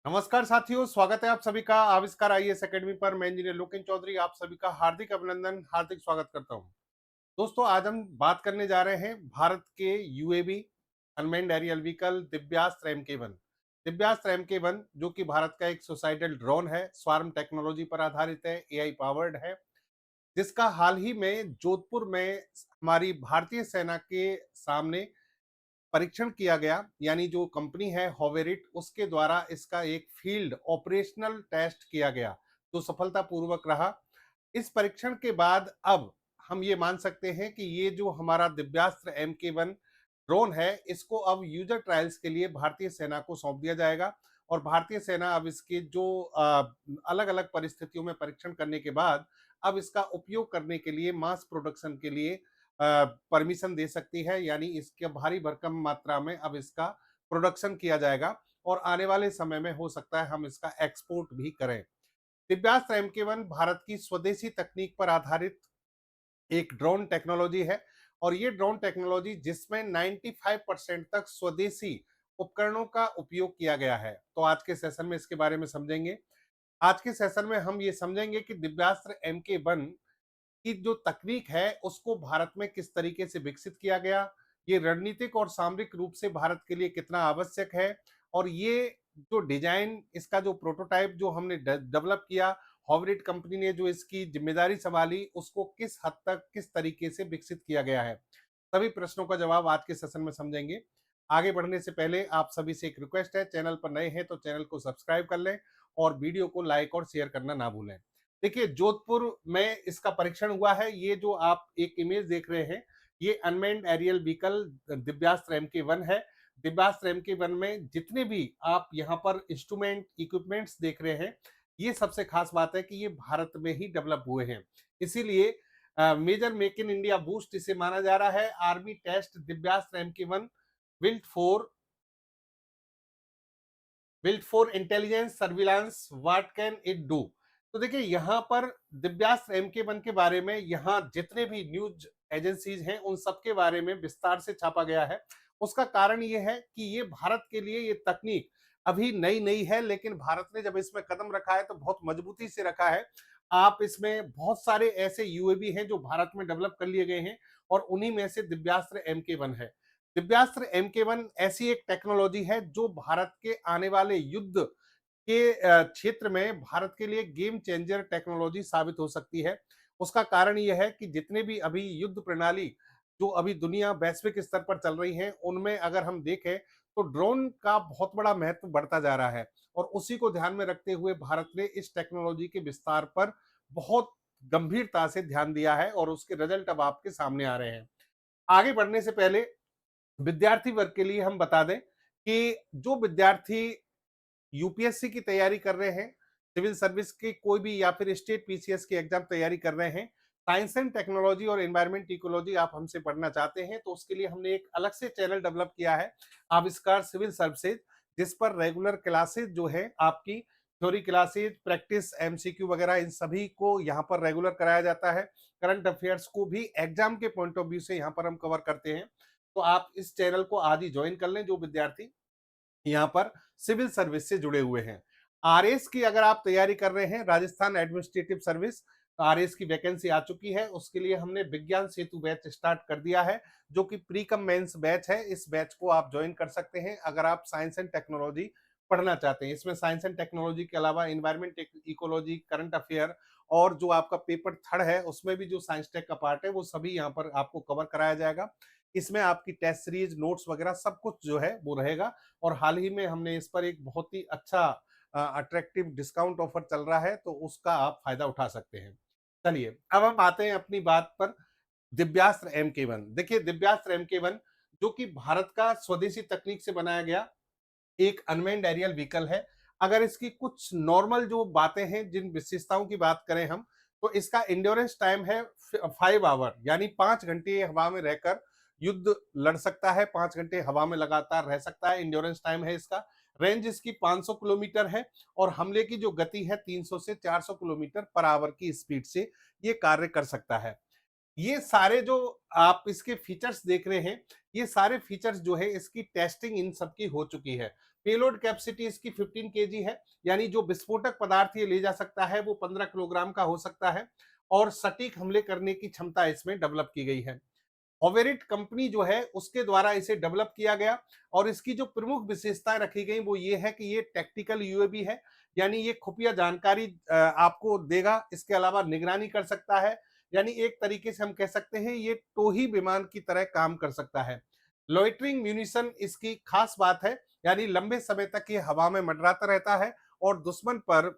नमस्कार साथियों, स्वागत है आप सभी का आविष्कार आईएएस एकेडमी पर। मैं इंजीनियर लोकेन चौधरी आप सभी का हार्दिक अभिनंदन, हार्दिक स्वागत करता हूं। दोस्तों, आज हम बात करने जा रहे हैं भारत के UAV unmanned aerial vehicle Divyastra MK. Divyastra MK जो कि भारत का एक सुसाइडल ड्रोन है, स्वार्म टेक्नोलॉजी पर आधारित है, एआई पावर्ड है, जिसका हाल ही में जोधपुर में हमारी भारतीय सेना के सामने परीक्षण किया गया। यानी जो कंपनी है होवेरिट, उसके द्वारा इसका एक फील्ड ऑपरेशनल टेस्ट किया गया, जो सफलतापूर्वक रहा। इस परीक्षण के बाद अब हम ये मान सकते हैं कि ये जो हमारा दिव्यास्त्र एमके-1 ड्रोन है, इसको अब यूजर ट्रायल्स के लिए भारतीय सेना को सौंप दिया जाएगा। और भारतीय सेना अब इसके जो अलग अलग परिस्थितियों में परीक्षण करने के बाद अब इसका उपयोग करने के लिए मास प्रोडक्शन के लिए परमिशन दे सकती है। यानी इसके भारी भरकम मात्रा में अब इसका प्रोडक्शन किया जाएगा और आने वाले समय में हो सकता है हम इसका एक्सपोर्ट भी करें। दिव्यास्त्र एमके-1 भारत की स्वदेशी तकनीक पर आधारित एक ड्रोन टेक्नोलॉजी है और ये ड्रोन टेक्नोलॉजी जिसमें 95% तक स्वदेशी उपकरणों का उपयोग किया गया है। तो आज के सेशन में इसके बारे में समझेंगे। आज के सेशन में हम ये समझेंगे कि दिव्यास्त्र एमके-1 की जो तकनीक है उसको भारत में किस तरीके से विकसित किया गया, ये रणनीतिक और सामरिक रूप से भारत के लिए कितना आवश्यक है, और ये जो डिजाइन, इसका जो प्रोटोटाइप जो हमने डेवलप किया, हॉवरिट कंपनी ने जो इसकी जिम्मेदारी संभाली, उसको किस हद तक किस तरीके से विकसित किया गया है। सभी प्रश्नों का जवाब आज के सेशन में समझेंगे। आगे बढ़ने से पहले आप सभी से एक रिक्वेस्ट है, चैनल पर नए हैं तो चैनल को सब्सक्राइब कर लें और वीडियो को लाइक और शेयर करना ना भूलें। देखिए, जोधपुर में इसका परीक्षण हुआ है। ये जो आप एक इमेज देख रहे हैं, ये अनमैन्ड एरियल व्हीकल दिव्यास्त्र एमके-1 है। दिव्यास्त्र एमके-1 में जितने भी आप यहाँ पर इंस्ट्रूमेंट इक्विपमेंट्स देख रहे हैं, ये सबसे खास बात है कि ये भारत में ही डेवलप हुए हैं। इसीलिए major make in India boost इसे माना जा रहा है। Army test Divyastra MK built for intelligence surveillance, what can it do. तो देखिए, यहाँ पर दिव्यास्त्र एमके-1 के बारे में यहाँ जितने भी न्यूज एजेंसीज हैं उन सबके बारे में विस्तार से छापा गया है। उसका कारण ये है कि ये भारत के लिए ये तकनीक अभी नई नई है, लेकिन भारत ने जब इसमें कदम रखा है तो बहुत मजबूती से रखा है। आप इसमें बहुत सारे ऐसे यूएवी हैं जो भारत में डेवलप कर लिए गए हैं और उन्हीं में से दिव्यास्त्र एमके-1 है। दिव्यास्त्र एमके-1 ऐसी एक टेक्नोलॉजी है जो भारत के आने वाले युद्ध के क्षेत्र में भारत के लिए गेम चेंजर टेक्नोलॉजी साबित हो सकती है। उसका कारण यह है कि जितने भी अभी युद्ध प्रणाली जो अभी दुनिया वैश्विक स्तर पर चल रही हैं, उनमें अगर हम देखें तो ड्रोन का बहुत बड़ा महत्व बढ़ता जा रहा है और उसी को ध्यान में रखते हुए भारत ने इस टेक्नोलॉजी के विस्तार पर बहुत गंभीरता से ध्यान दिया है और उसके रिजल्ट अब आपके सामने आ रहे हैं। आगे बढ़ने से पहले विद्यार्थी वर्ग के लिए हम बता दें कि जो विद्यार्थी यूपीएससी की तैयारी कर रहे हैं, सिविल सर्विस की कोई भी या फिर स्टेट पीसीएस की एग्जाम तैयारी कर रहे हैं, साइंस एंड टेक्नोलॉजी और एनवायरमेंट इकोलॉजी आप हमसे पढ़ना चाहते हैं, तो उसके लिए हमने एक अलग से चैनल डेवलप किया है, आविष्कार सिविल सर्विसेज, जिस पर रेगुलर क्लासेज जो है आपकी थ्योरी क्लासेज, प्रैक्टिस, एमसीक्यू वगैरह इन सभी को यहाँ पर रेगुलर कराया जाता है। करंट अफेयर्स को भी एग्जाम के पॉइंट ऑफ व्यू से यहाँ पर हम कवर करते हैं। तो आप इस चैनल को आज ही ज्वाइन कर लें जो विद्यार्थी यहाँ पर सिविल सर्विस से जुड़े हुए हैं। आरएस की अगर आप तैयारी कर रहे हैं, राजस्थान एडमिनिस्ट्रेटिव सर्विस, आरएस की वैकेंसी आ चुकी है। उसके लिए हमने विज्ञान सेतु बैच स्टार्ट कर दिया है, जो कि प्री कम मेंस बैच है। इस बैच को आप ज्वाइन कर सकते हैं अगर आप साइंस एंड टेक्नोलॉजी पढ़ना चाहते हैं। इसमें साइंस एंड टेक्नोलॉजी के अलावा इन्वायरमेंट इकोलॉजी, करंट अफेयर और जो आपका पेपर थर्ड है उसमें भी जो साइंस टेक का पार्ट है वो सभी यहाँ पर आपको कवर कराया जाएगा। इसमें आपकी टेस्ट सीरीज, नोट्स वगैरह सब कुछ जो है वो रहेगा। और हाल ही में हमने इस पर एक बहुत ही अच्छा अट्रैक्टिव डिस्काउंट ऑफर चल रहा है, तो उसका आप फायदा उठा सकते हैं। चलिए, अब हम आते हैं अपनी बात पर। दिव्यास्त्र एमके-1, देखिए दिव्यास्त्र एमके-1 जो कि भारत का स्वदेशी तकनीक से बनाया गया एक अनमैन्ड एरियल व्हीकल है। अगर इसकी कुछ नॉर्मल जो बातें हैं, जिन विशेषताओं की बात करें हम, तो इसका इंड्योरेंस टाइम है 5 आवर, यानी 5 घंटे हवा में रहकर युद्ध लड़ सकता है। 5 घंटे हवा में लगातार रह सकता है, इंड्योरेंस टाइम है इसका। रेंज इसकी 500 किलोमीटर है और हमले की जो गति है 300 से 400 किलोमीटर पर आवर की स्पीड से ये कार्य कर सकता है। ये सारे जो आप इसके फीचर्स देख रहे हैं, ये सारे फीचर्स जो है इसकी टेस्टिंग इन सब की हो चुकी है। पेलोड कैपेसिटी इसकी 15 केजी है, यानी जो विस्फोटक पदार्थ ये ले जा सकता है वो 15 किलोग्राम का हो सकता है, और सटीक हमले करने की क्षमता इसमें डेवलप की गई है। होवेरिट कंपनी जो है उसके द्वारा इसे डेवलप किया गया, और इसकी जो प्रमुख विशेषताएं रखी गई वो ये है कि ये टैक्टिकल यूएवी है, यानी ये खुफिया जानकारी आपको देगा, इसके अलावा निगरानी कर सकता है, यानी एक तरीके से हम कह सकते हैं ये टोही विमान की तरह काम कर सकता है। लॉइटरिंग म्यूनिशन इसकी खास बात है, यानी लंबे समय तक ये हवा में मंडराता रहता है और दुश्मन पर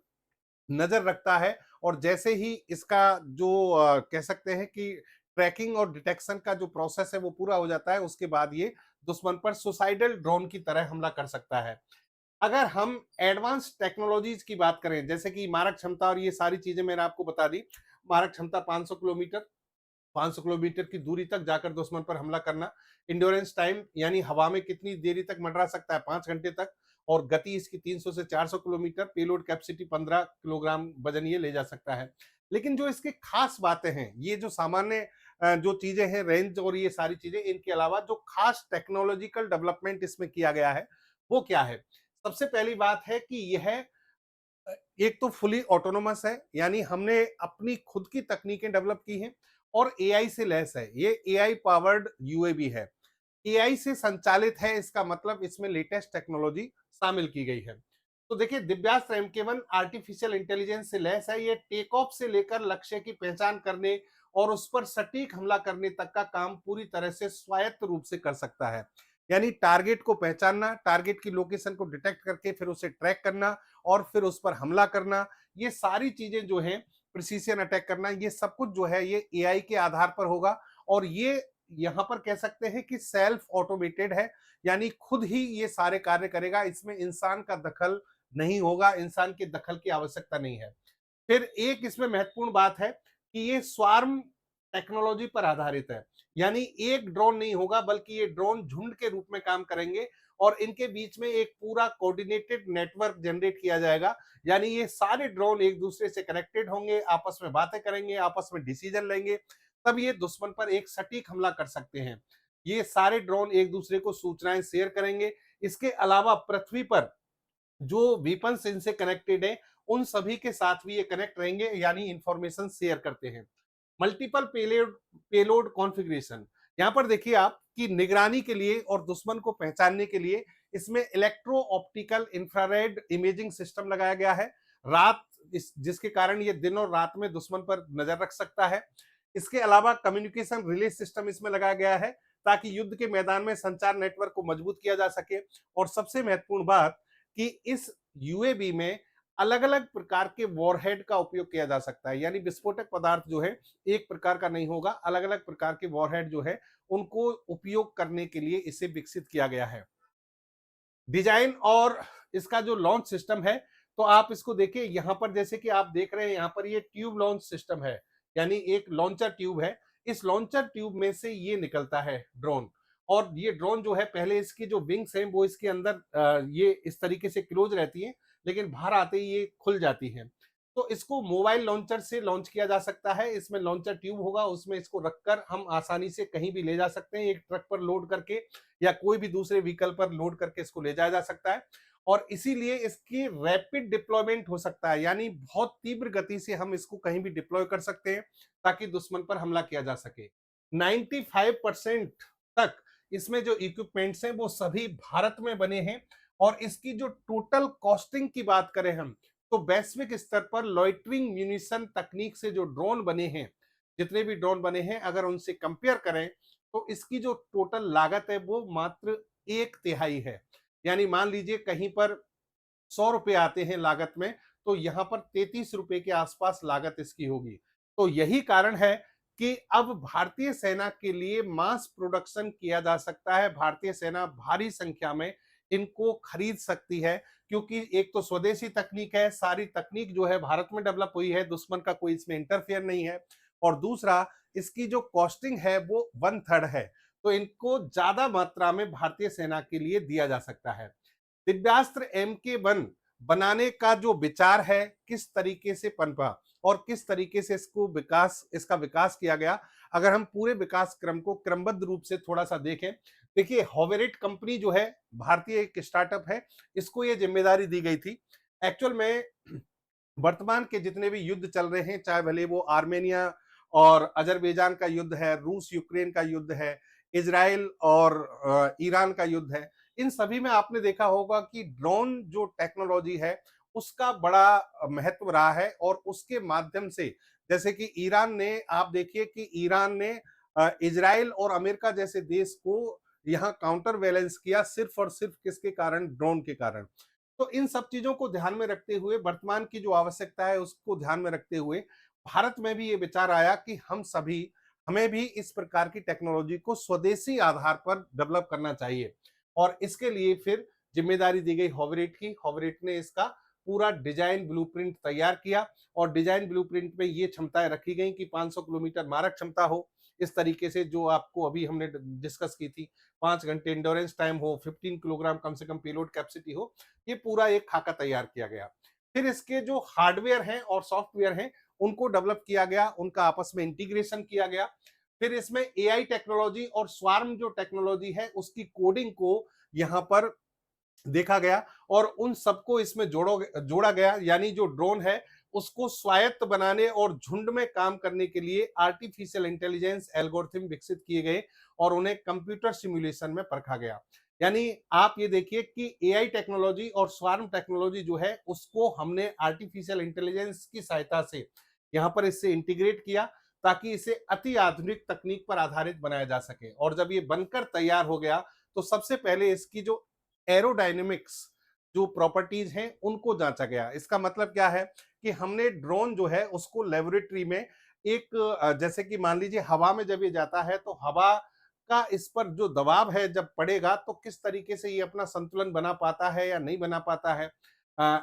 नजर रखता है, और जैसे ही इसका जो कह सकते हैं कि ट्रैकिंग और डिटेक्शन का जो प्रोसेस है वो पूरा हो जाता है, उसके बाद ये दुश्मन पर सुसाइडल ड्रोन की तरह हमला कर सकता है। अगर हम एडवांस टेक्नोलॉजीज की बात करें, जैसे कि मारक क्षमता और ये सारी चीजें मैंने आपको बता दी, मारक क्षमता 500 किलोमीटर, 500 किलोमीटर की दूरी तक जाकर दुश्मन पर हमला करना, इंड्योरेंस टाइम यानी हवा में कितनी देरी तक मंडरा सकता है, 5 घंटे तक, और गति इसकी 300 से 400 किलोमीटर, पेलोड कैपेसिटी 15 किलोग्राम वजन ये ले जा सकता है। लेकिन जो इसके खास बातें हैं, ये जो सामान्य जो चीजें हैं, रेंज और ये सारी चीजें, इनके अलावा जो खास टेक्नोलॉजिकल डेवलपमेंट इसमें किया गया है वो क्या है? सबसे पहली बात है कि यह एक तो फुली ऑटोनोमस है, यानी हमने अपनी खुद की तकनीकें डेवलप की हैं, और एआई से लैस है। ये एआई पावर्ड यूएवी है, एआई से संचालित है, इसका मतलब इसमें लेटेस्ट टेक्नोलॉजी शामिल की गई है। तो देखिए, दिव्यास्त्र एमके-1 आर्टिफिशियल इंटेलिजेंस से लैस है। ये टेक ऑफ से लेकर लक्ष्य की पहचान करने और उस पर सटीक हमला करने तक का काम पूरी तरह से स्वायत्त रूप से कर सकता है। यानी टारगेट को पहचानना, टारगेट की लोकेशन को डिटेक्ट करके फिर उसे ट्रैक करना और फिर उस पर हमला करना, ये सारी चीजें जो हैं, प्रिसीजन अटैक करना, ये सब कुछ जो है ये एआई के आधार पर होगा, और ये यहां पर कह सकते हैं कि सेल्फ ऑटोमेटेड है, यानी खुद ही ये सारे कार्य करेगा, इसमें इंसान का दखल नहीं होगा, इंसान के दखल की आवश्यकता नहीं है। फिर एक इसमें महत्वपूर्ण बात है कि ये स्वार्म टेक्नोलॉजी पर आधारित है, यानी एक ड्रोन नहीं होगा बल्कि ये ड्रोन झुंड के रूप में काम करेंगे, और इनके बीच में एक पूरा कोऑर्डिनेटेड नेटवर्क जनरेट किया जाएगा, यानी ये सारे ड्रोन एक दूसरे से कनेक्टेड होंगे, आपस में बातें करेंगे, आपस में डिसीजन लेंगे, तब ये दुश्मन पर एक सटीक हमला कर सकते हैं। ये सारे ड्रोन एक दूसरे को सूचनाएं शेयर करेंगे। इसके अलावा पृथ्वी पर जो वेपन्स इनसे कनेक्टेड है, उन सभी के साथ भी ये कनेक्ट रहेंगे, यानी इंफॉर्मेशन शेयर करते हैं। मल्टीपल पेलोड पेलोड कॉन्फ़िगरेशन, यहाँ पर देखिए आप कि निगरानी के लिए और दुश्मन को पहचानने के लिए इसमें electro optical infrared imaging system लगाया गया है। रात इस जिसके कारण ये दिन और रात में दुश्मन पर नजर रख सकता है। इसके अलावा कम्युनिकेशन रिले सिस्टम इसमें लगाया गया है, ताकि युद्ध के मैदान में संचार नेटवर्क को मजबूत किया जा सके। और सबसे महत्वपूर्ण बात कि इस यूएवी में अलग-अलग प्रकार के वॉरहेड का उपयोग किया जा सकता है, यानी विस्फोटक पदार्थ जो है एक प्रकार का नहीं होगा, अलग-अलग प्रकार के वॉरहेड जो है उनको उपयोग करने के लिए इसे विकसित किया गया है। डिजाइन और इसका जो लॉन्च सिस्टम है, तो आप इसको देखिए, यहाँ पर जैसे कि आप देख रहे हैं, यहाँ पर ये ट्यूब लॉन्च सिस्टम है, यानी एक लॉन्चर ट्यूब है। इस लॉन्चर ट्यूब में से ये निकलता है ड्रोन, और ये ड्रोन जो है, पहले इसकी जो विंग्स हैं वो इसके अंदर ये इस तरीके से क्लोज रहती हैं, लेकिन बाहर आते ही ये खुल जाती हैं। तो इसको मोबाइल लॉन्चर से लॉन्च किया जा सकता है। इसमें लॉन्चर ट्यूब होगा, उसमें इसको रखकर हम आसानी से कहीं भी ले जा सकते हैं, एक ट्रक पर लोड करके या कोई भी दूसरे व्हीकल पर लोड करके इसको ले जाया जा सकता है, और इसीलिए इसकी रैपिड डिप्लॉयमेंट हो सकता है, यानी बहुत तीव्र गति से हम इसको कहीं भी डिप्लॉय कर सकते हैं ताकि दुश्मन पर हमला किया जा सके। 95% तक इसमें जो इक्विपमेंट्स हैं वो सभी भारत में बने हैं, और इसकी जो टोटल कॉस्टिंग की बात करें हम, तो वैश्विक स्तर पर लॉइटरिंग म्यूनिशन तकनीक से जो ड्रोन बने हैं, जितने भी ड्रोन बने हैं, अगर उनसे कंपेयर करें तो इसकी जो टोटल लागत है वो मात्र 1/3 है। यानी मान लीजिए कहीं पर 100 रुपए आते हैं लागत में, तो यहाँ पर 33 रुपए के आसपास लागत इसकी होगी। तो यही कारण है कि अब भारतीय सेना के लिए मास प्रोडक्शन किया जा सकता है। भारतीय सेना भारी संख्या में इनको खरीद सकती है, क्योंकि एक तो स्वदेशी तकनीक है, सारी तकनीक जो है भारत में डेवलप हुई है, दुश्मन का कोई इसमें इंटरफेयर नहीं है, और दूसरा इसकी जो कॉस्टिंग है वो 1/3 है। तो इनको ज्यादा मात्रा में भारतीय सेना के लिए दिया जा सकता है। दिव्यास्त्र MK-1 बनाने का जो विचार है, किस तरीके से पनपा और किस तरीके से इसका विकास किया गया, अगर हम पूरे विकास क्रम को क्रमबद्ध रूप से थोड़ा सा देखें, देखिए, हॉवेरेट कंपनी जो है भारतीय एक स्टार्टअप है, इसको ये जिम्मेदारी दी गई थी। एक्चुअल में वर्तमान के जितने भी युद्ध चल रहे हैं, चाहे भले वो आर्मेनिया और अजरबैजान का युद्ध है, रूस यूक्रेन का युद्ध है, इजराइल और ईरान का युद्ध है, इन सभी में आपने देखा होगा कि ड्रोन जो टेक्नोलॉजी है उसका बड़ा महत्व रहा है। और उसके माध्यम से, जैसे कि ईरान ने, आप देखिए कि ईरान ने इजराइल और अमेरिका जैसे देश को यहाँ काउंटर बैलेंस किया, सिर्फ और सिर्फ किसके कारण? ड्रोन के कारण। तो इन सब चीजों को ध्यान में रखते हुए, वर्तमान की जो आवश्यकता है उसको ध्यान में रखते हुए, भारत में भी ये विचार आया कि हमें भी इस प्रकार की टेक्नोलॉजी को स्वदेशी आधार पर डेवलप करना चाहिए। और इसके लिए फिर जिम्मेदारी दी गई हॉवरेट की। हॉवरेट ने इसका पूरा डिजाइन ब्लूप्रिंट तैयार किया, और डिजाइन ब्लूप्रिंट में ये क्षमताएं रखी गई कि 500 किलोमीटर मारक क्षमता हो, इस तरीके से जो आपको अभी हमने डिस्कस की थी, 5 घंटे इंडोरेंस टाइम हो, 15 किलोग्राम कम से कम पेलोड कैपेसिटी हो, ये पूरा एक खाका तैयार किया गया। फिर इसके जो हार्डवेयर हैं और सॉफ्टवेयर हैं उनको डेवलप किया गया, उनका आपस में इंटीग्रेशन किया गया। फिर इसमें एआई टेक्नोलॉजी और स्वार्म जो टेक्नोलॉजी है उसकी कोडिंग को यहाँ पर देखा गया, और उन सबको इसमें जोड़ा गया। यानी जो ड्रोन है उसको स्वायत्त बनाने और झुंड में काम करने के लिए आर्टिफिशियल इंटेलिजेंस एल्गोरिथम विकसित किए गए, और उन्हें कंप्यूटर सिमुलेशन में परखा गया। यानी आप ये देखिए कि एआई टेक्नोलॉजी और स्वार्म टेक्नोलॉजी जो है उसको हमने आर्टिफिशियल इंटेलिजेंस की सहायता से यहाँ पर इससे इंटीग्रेट किया, ताकि इसे अति आधुनिक तकनीक पर आधारित बनाया जा सके। और जब ये बनकर तैयार हो गया तो सबसे पहले इसकी जो एरोडायनेमिक्स जो प्रॉपर्टीज हैं उनको जांचा गया। इसका मतलब क्या है कि हमने ड्रोन जो है उसको लेबोरेटरी में एक जैसे कि मान लीजिए हवा में जब ये जाता है तो हवा का इस पर जो दबाव है जब पड़ेगा तो किस तरीके से ये अपना संतुलन बना पाता है या नहीं बना पाता है,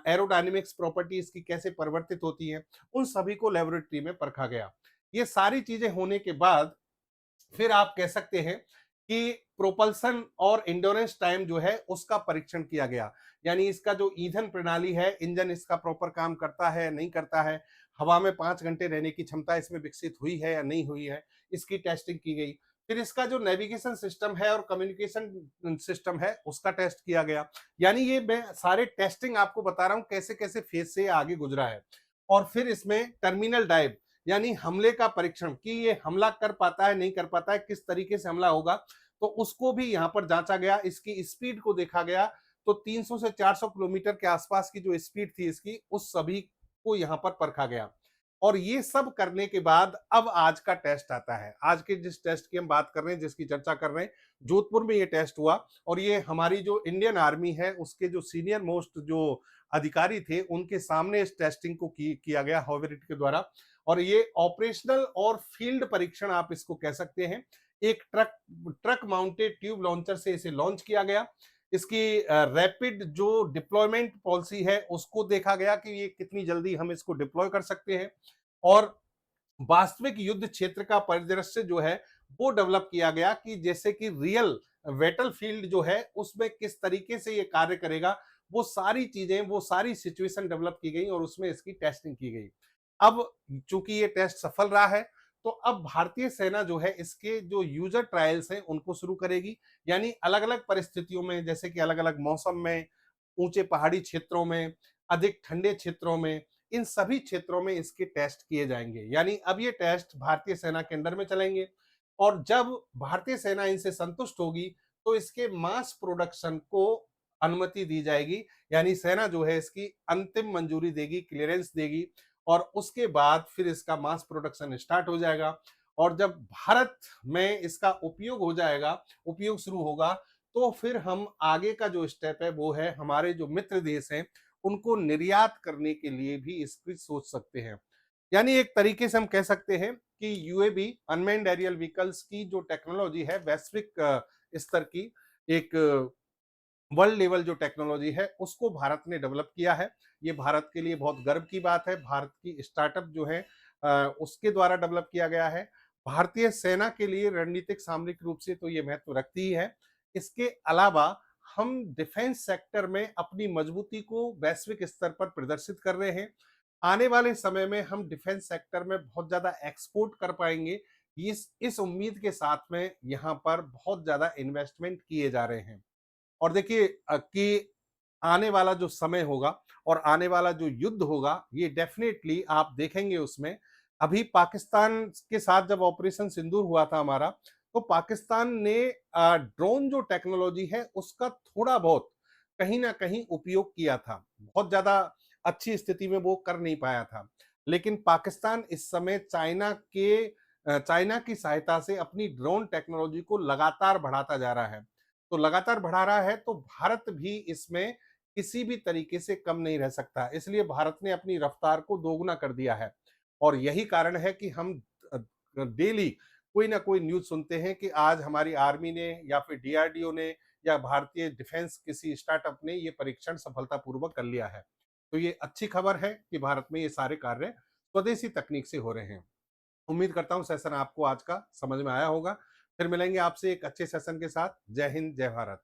एरोडायनेमिक्स प्रॉपर्टीज की कैसे परिवर्तित होती हैं, उन सभी को लेबोरेटरी में परखा गया। ये सारी चीजें होने के बाद फिर आप कह सकते हैं कि प्रोपल्सन और इंड्योरेंस टाइम जो है उसका परीक्षण किया गया। यानी इसका जो ईंधन प्रणाली है, इंजन इसका प्रॉपर काम करता है नहीं करता है, हवा में 5 घंटे रहने की क्षमता इसमें विकसित हुई है या नहीं हुई है, इसकी टेस्टिंग की गई। फिर इसका जो नेविगेशन सिस्टम है और कम्युनिकेशन सिस्टम है उसका टेस्ट किया गया। यानी ये मैं सारे टेस्टिंग आपको बता रहा हूं कैसे कैसे फेज से आगे गुजरा है। और फिर इसमें टर्मिनल डाइव यानी हमले का परीक्षण, कि ये हमला कर पाता है नहीं कर पाता है, किस तरीके से हमला होगा, तो उसको भी यहाँ पर जांचा गया। इसकी स्पीड को देखा गया, तो 300 से 400 किलोमीटर के आसपास की जो स्पीड थी इसकी, उस सभी को यहाँ पर परखा गया। और ये सब करने के बाद अब आज का टेस्ट आता है। आज के जिस टेस्ट की हम बात कर रहे हैं, जिसकी चर्चा कर रहे हैं, जोधपुर में ये टेस्ट हुआ। और ये हमारी जो इंडियन आर्मी है उसके जो सीनियर मोस्ट जो अधिकारी थे उनके सामने इस टेस्टिंग को किया गया हॉवेरिट के द्वारा। और ये ऑपरेशनल और फील्ड परीक्षण आप इसको कह सकते हैं। एक ट्रक माउंटेड ट्यूब लॉन्चर से इसे लॉन्च किया गया। इसकी रैपिड जो डिप्लॉयमेंट पॉलिसी है उसको देखा गया कि ये कितनी जल्दी हम इसको डिप्लॉय कर सकते हैं। और वास्तविक युद्ध क्षेत्र का परिदृश्य जो है वो डेवलप किया गया, कि जैसे कि रियल बैटल फील्ड जो है उसमें किस तरीके से ये कार्य करेगा, वो सारी चीजें, वो सारी सिचुएशन डेवलप की गई और उसमें इसकी टेस्टिंग की गई। अब चूंकि ये टेस्ट सफल रहा है, तो अब भारतीय सेना जो है इसके जो यूजर ट्रायल्स हैं उनको शुरू करेगी। यानी अलग अलग परिस्थितियों में, जैसे कि अलग अलग मौसम में, ऊंचे पहाड़ी क्षेत्रों में, अधिक ठंडे क्षेत्रों में, इन सभी क्षेत्रों में इसके टेस्ट किए जाएंगे। यानी अब ये टेस्ट भारतीय सेना के अंडर में चलेंगे। और जब भारतीय सेना इनसे संतुष्ट होगी तो इसके मास प्रोडक्शन को अनुमति दी जाएगी। यानी सेना जो है इसकी अंतिम मंजूरी देगी, क्लियरेंस देगी, और उसके बाद फिर इसका मास प्रोडक्शन स्टार्ट हो जाएगा। और जब भारत में इसका उपयोग हो जाएगा, उपयोग शुरू होगा, तो फिर हम आगे का जो स्टेप है वो है हमारे जो मित्र देश हैं उनको निर्यात करने के लिए भी इसकी सोच सकते हैं। यानी एक तरीके से हम कह सकते हैं कि यूएवी अनमैन्ड एरियल व्हीकल्स की जो टेक्नोलॉजी है वैश्विक स्तर की, एक वर्ल्ड लेवल जो टेक्नोलॉजी है उसको भारत ने डेवलप किया है। ये भारत के लिए बहुत गर्व की बात है। भारत की स्टार्टअप जो है उसके द्वारा डेवलप किया गया है। भारतीय सेना के लिए रणनीतिक सामरिक रूप से तो ये महत्व रखती ही है। इसके अलावा हम डिफेंस सेक्टर में अपनी मजबूती को वैश्विक स्तर पर प्रदर्शित कर रहे हैं। आने वाले समय में हम डिफेंस सेक्टर में बहुत ज्यादा एक्सपोर्ट कर पाएंगे, इस उम्मीद के साथ में यहाँ पर बहुत ज़्यादा इन्वेस्टमेंट किए जा रहे हैं। और देखिए कि आने वाला जो समय होगा और आने वाला जो युद्ध होगा, ये डेफ़िनेटली आप देखेंगे उसमें, अभी पाकिस्तान के साथ जब ऑपरेशन सिंदूर हुआ था हमारा, तो पाकिस्तान ने ड्रोन जो टेक्नोलॉजी है, उसका थोड़ा बहुत कहीं न कहीं उपयोग किया था। बहुत ज़्यादा अच्छी स्थिति में वो कर नहीं पाया था। लेकिन पाकिस्तान इस समय चाइना की सहायता से अपनी ड्रोन टेक्नोलॉजी को लगातार बढ़ाता जा रहा है। तो लगातार बढ़ा रहा है तो भारत भी इसमें किसी भी तरीके से कम नहीं रह सकता। इसलिए भारत ने अपनी रफ्तार को दोगुना कर दिया है और यही कारण है कि हम डेली कोई ना कोई न्यूज़ सुनते हैं कि आज हमारी आर्मी ने या फिर डीआरडीओ ने या भारतीय डिफेंस किसी स्टार्टअप ने ये परीक्षण सफलतापूर्वक कर लिया है। तो ये अच्छी खबर है कि भारत में ये सारे कार्य स्वदेशी तकनीक से हो रहे हैं। उम्मीद करता हूँ सेशन आपको आज का समझ में आया होगा। फिर मिलेंगे आपसे एक अच्छे सेशन के साथ। जय हिंद, जय भारत।